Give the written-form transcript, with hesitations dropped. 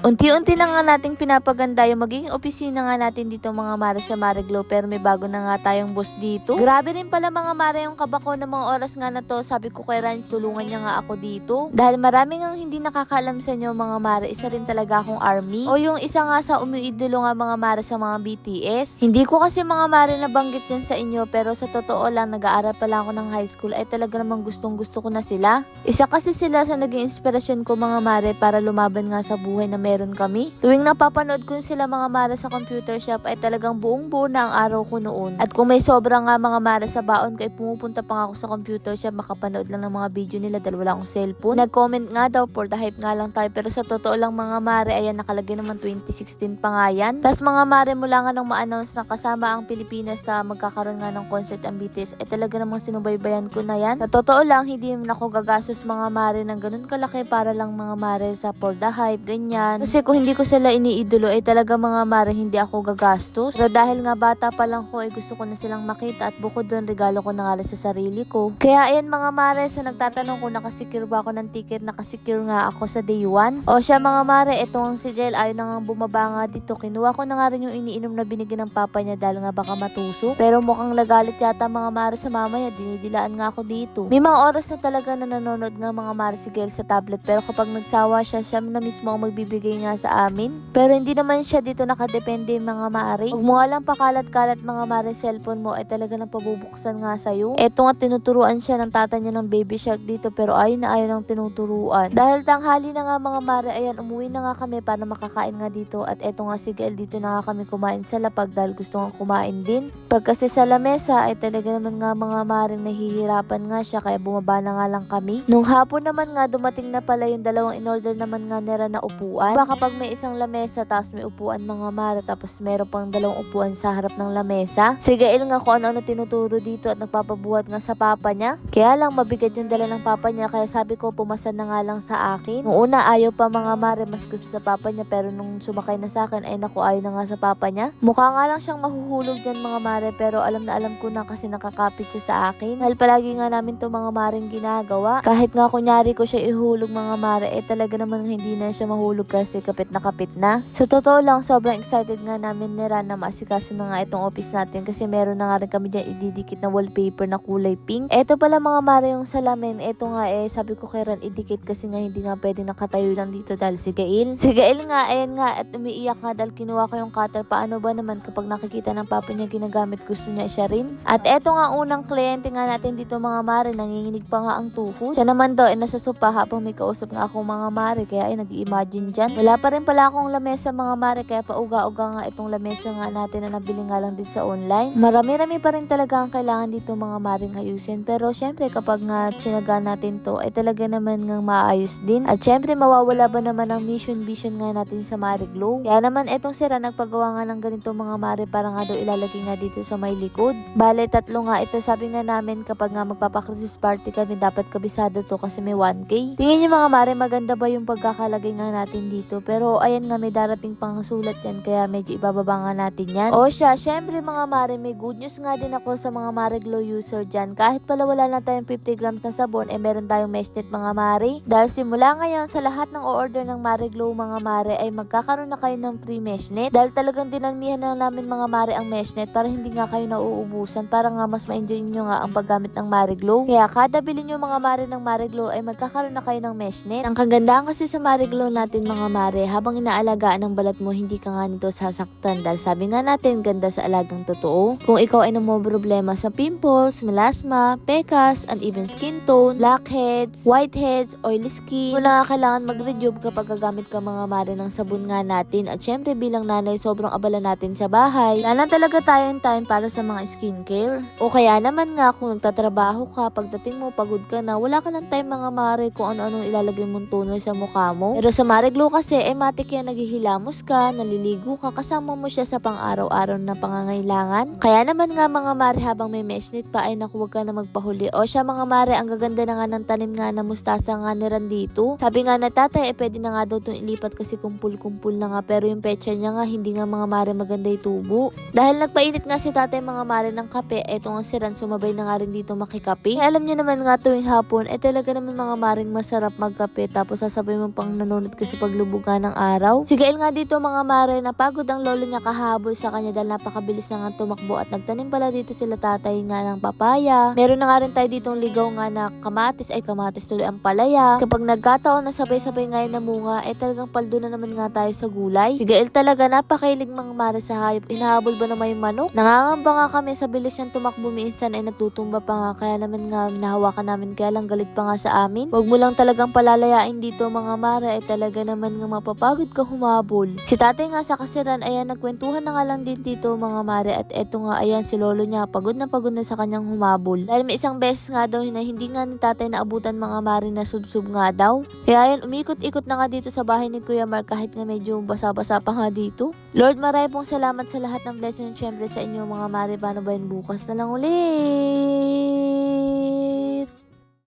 Unti-unti na nga nating pinapaganda yung magiging opisina nga natin dito mga mare sa Mariglo, pero may bago na nga tayong boss dito. Grabe rin pala mga mare yung kabako ng mga oras nga na to. Sabi ko kay Ran, tulungan niya nga ako dito. Dahil marami nga hindi nakakaalam sa inyo mga mare, isa rin talaga akong army. O yung isa nga sa umiidolo nga mga mare sa mga BTS. Hindi ko kasi mga mare nabanggit yan sa inyo, pero sa totoo lang nag-aaral pa lang ako ng high school ay talaga namang gustong gusto ko na sila. Isa kasi sila sa naging inspirasyon ko mga mare para lumaban nga sa buhay na meron kami. Tuwing napapanood ko sila mga mare sa computer shop ay talagang buong buo na ang araw ko noon. At kung may sobra nga mga mare sa baon ko ay pumupunta pa nga ako sa computer shop makapanood lang ng mga video nila dahil wala akong cellphone. Nag-comment nga daw for the hype nga lang tayo, pero sa totoo lang mga mare ayan nakalagay naman 2016 pa nga yan. Tas mga mare mula nga nung ma-announce na kasama ang Pilipinas sa magkakaroon nga ng concert ang BTS ay talaga namang sinubaybayan ko na yan. Sa totoo lang hindi naman ako gagastos mga mare ng ganun kalaki para lang mga mare sa for the hype ganyan. Kasi kung hindi ko sila iniidolo ay talaga mga mare hindi ako gagastos. Pero dahil nga bata pa lang ko ay gusto ko na silang makita at bukod doon regalo ko na nga sa sarili ko. Kaya ayan mga mare, sa nagtatanong kung nakasecure ba ako ng ticket, nakasecure nga ako sa day 1. O siya mga mare, etong si Gail ayaw na nga bumaba nga dito. Kinuha ko na nga rin yung iniinom na binigyan ng papa niya dahil nga baka matusok. Pero mukhang nagalit yata mga mare sa mama niya, dinidilaan nga ako dito. May mga oras na talaga na nanonood nga mga mare si Gail sa tablet, pero kapag nagsawa siya, siya na mismo ang magbibigay nga sa amin. Pero hindi naman siya dito nakadepende mga mare. Huwag mo nga lang pakalat-kalat mga mare cellphone mo ay talaga nang pabubuksan nga sa'yo. Eto nga tinuturuan siya ng tata niya ng baby shark dito, pero ayaw na ayaw ng tinuturuan. Dahil tanghali na nga mga mare, ayan umuwi na nga kami para makakain nga dito. At eto nga si Gail dito na nga kami kumain sa lapag dahil gusto nga kumain din. Pag kasi sa lamesa ay talaga naman nga mga mare nahihirapan nga siya kaya bumaba na nga lang kami. Nung hapon naman nga dumating na pala yung dalawang in-order naman nga nila na upuan. Baka kapag may isang lamesa tapos may upuan mga mare tapos meron pang dalawang upuan sa harap ng lamesa. Si Gail nga kung ano-ano tinuturo dito at nagpapabuhat nga sa papa niya. Kaya lang mabigat yung dala ng papa niya kaya sabi ko pumasa na nga lang sa akin. Nung una ayaw pa mga mare, mas gusto sa papa niya, pero nung sumakay na sa akin ay naku ayaw na nga sa papa niya. Mukha nga lang siyang mahuhulog dyan mga mare, pero alam na alam ko na kasi nakakapit siya sa akin. Dahil palagi nga namin to mga maring ginagawa. Kahit nga kunyari ko siya ihulog mga mare eh talaga naman hindi na siya mahulog kasi kapit na. Sa totoo lang sobrang excited nga namin ni Ran na maasikaso na nga itong office natin kasi meron na nga rin kami dyan ididikit na wallpaper na kulay pink. Eto pala mga mare yung salamin. Eto nga sabi ko kay Ran idikit kasi nga hindi nga pwede nakatayo lang dito dahil si Gail. Si Gail nga ayan nga at umiiyak nga dahil kinuha ko yung cutter. Paano ba naman kapag nakikita ng papa niya ginagamit gusto niya siya rin. At eto nga unang kliyente nga natin dito mga mare, nanginginig pa nga ang tuhod. Siya naman daw nasa sopa habang may kausap nga akong mga mare kaya nag-i-imagine dyan. Wala pa rin pala akong lamesa mga mare kaya pauga-uga nga itong lamesa nga natin na nabili nga lang din sa online. Marami-rami pa rin talaga ang kailangan dito mga maring ayusin, pero syempre kapag nga sinaga natin to ay talaga naman nga maayos din. At syempre mawawala ba naman ang mission vision nga natin sa Mariglo. Kaya naman etong sira nagpagawa nga ng ganito mga mare para nga daw ilalagay nga dito sa may likod. Bale tatlo nga ito, sabi nga namin kapag nga magpapa-Christmas party kami dapat kabisado to kasi may 1K. Tingin niyo mga mare maganda ba yung pagkakalagay nga natin dito, pero ayan nga may darating pang sulat yan kaya medyo ibababa nga natin yan. O siya, syempre mga mare may good news nga din ako sa mga Mariglo user dyan. Kahit pala wala na tayong 50 grams na sabon meron tayong meshnet mga mare. Dahil simula ngayon sa lahat ng o-order ng Mariglo mga mare ay magkakaroon na kayo ng free meshnet. Dahil talagang dinamihan na namin mga mare ang meshnet para hindi nga kayo nauubusan, para nga mas ma-enjoy nyo nga ang paggamit ng Mariglo. Kaya kada bilhin nyo mga mare ng Mariglo ay magkakaroon na kayo ng meshnet. Ang kagandahan kasi sa Mariglo natin mga mare, habang inaalagaan ng balat mo hindi ka nga nito sasaktan dahil sabi nga natin ganda sa alagang totoo. Kung ikaw ay problema sa pimples, melasma, pekas, uneven skin tone, blackheads, whiteheads, oily skin, kung na kailangan mag-rejuve kapag gagamit ka mga mare ng sabon nga natin. At syempre bilang nanay sobrang abala natin sa bahay, wala na talaga tayong time para sa mga skincare. O kaya naman nga kung nagtatrabaho ka, pagdating mo pagod ka na, wala ka ng time mga mare kung ano-anong ilalagay mong toner sa mukha mo. Pero sa Mariglo kasi matik yan, naghihilamos ka, naliligo ka, kasama mo siya sa pang-araw-araw na pangangailangan. Kaya naman nga mga mare habang may meshnet pa ay naku wag ka na magpahuli. O siya mga mare, ang gaganda na nga ng tanim nga na mustasa nga ni Ran dito. Sabi nga na tatay pwede na nga daw itong ilipat kasi kumpul-kumpul na nga, pero yung pecha niya nga hindi nga mga mare maganda itubo. Dahil nagpainit nga si tatay mga mare ng kape, eto nga si Ran sumabay na nga rin dito makikape. Alam niyo naman nga tuwing hapon talaga naman mga maring masarap magkape tapos sasabay mo pang nanonood ka sa paglubog pagsubog nga ng araw. Si Gael nga dito mga mare, napagod ang lolo niya kahabol sa kanya dahil napakabilis na nga tumakbo at nagtanim pala dito sila tatay nga ng papaya. Meron na nga rin tayo ditong ligaw nga na kamatis tuloy ang palaya. Kapag nagkataon na sabay-sabay nga yung namunga, talagang paldo na naman nga tayo sa gulay. Si Gael talaga napakailig mga mare sa hayop. Inahabol ba naman yung manok? Nangangamba nga kami sa bilis niyang tumakbo, minsan ay natutumba pa nga, kaya naman nga minahawakan namin, kaya lang galit pa nga sa amin. Huwag mo lang talagang palalayain dito mga mare, talaga naman nga mapapagod ka humabol. Si tatay nga sa kasiran, ayan nagkwentuhan na nga lang din dito mga mare, at eto nga ayan si lolo niya pagod na sa kanyang humabol. Dahil may isang beses nga daw na hindi nga ni tatay naabutan mga mare na subsub nga daw. Kaya ayan umikot-ikot na nga dito sa bahay ni Kuya Mark kahit nga medyo basa-basa pa nga dito. Lord, maraming pong salamat sa lahat ng blessing, syempre sa inyo mga mare. Paano ba yun, bukas na lang ulit?